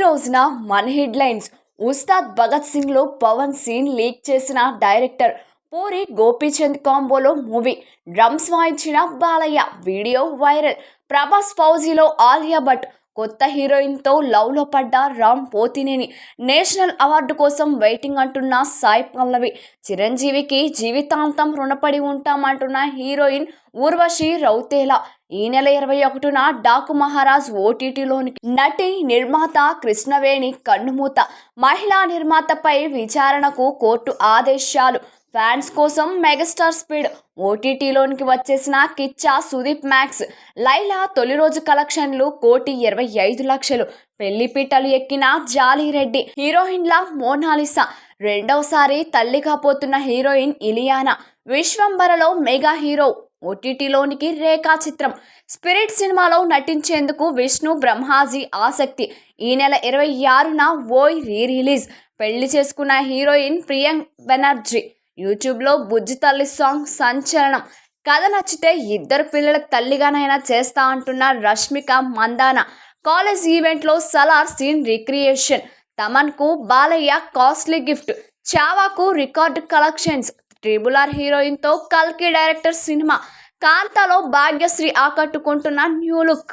రోజున మన హెడ్లైన్స్. ఉస్తాద్ భగత్ సింగ్ లో పవన్ సీన్ లీక్ చేసిన డైరెక్టర్ పూరి గోపీచంద్ కాంబోలో మూవీ. డ్రమ్స్ వాయించిన బాలయ్య, వీడియో వైరల్. ప్రభాస్ ఫౌజీలో ఆలియా భట్, కొత్త హీరోయిన్తో లవ్లో పడ్డ రామ్ పోతినేని. నేషనల్ అవార్డు కోసం వెయిటింగ్ అంటున్న సాయి పల్లవి. చిరంజీవికి జీవితాంతం రుణపడి ఉంటామంటున్న హీరోయిన్ ఊర్వశి రౌతేలా. ఈ నెల 21న డాకు మహారాజ్ ఓటీటీలోనికి. నటి నిర్మాత కృష్ణవేణి కన్నుమూత. మహిళా నిర్మాతపై విచారణకు కోర్టు ఆదేశాలు. ఫ్యాన్స్ కోసం మెగాస్టార్ స్పీడ్. ఓటీటీలోనికి వచ్చేసిన కిచ్చా సుదీప్ మ్యాక్స్. లైలా తొలి రోజు కలెక్షన్లు 1,25,00,000. పెళ్లిపీటలు ఎక్కిన జాలీరెడ్డి. హీరోయిన్ల మోనాలిసా. రెండవసారి తల్లిగా పోతున్న హీరోయిన్ ఇలియానా. విశ్వంబరలో మెగా హీరో. ఓటీటీలోనికి రేఖా చిత్రం. స్పిరిట్ సినిమాలో నటించేందుకు విష్ణు బ్రహ్మాజీ ఆసక్తి. ఈ నెల 26న ఓయ్ రిలీజ్. పెళ్లి చేసుకున్న హీరోయిన్ ప్రియాంక్ బెనర్జీ. యూట్యూబ్లో బుజ్జి తల్లి సాంగ్ సంచలనం. కథ నచ్చితే ఇద్దరు పిల్లల తల్లిగానైనా చేస్తా అంటున్న రష్మిక మందాన. కాలేజ్ ఈవెంట్లో సలార్ సీన్ రిక్రియేషన్. తమన్కు బాలయ్య కాస్ట్లీ గిఫ్ట్. చావాకు రికార్డు కలెక్షన్స్. RRR హీరోయిన్తో కల్కి డైరెక్టర్ సినిమా. కాంతాలో భాగ్యశ్రీ ఆకట్టుకుంటున్న న్యూ లుక్.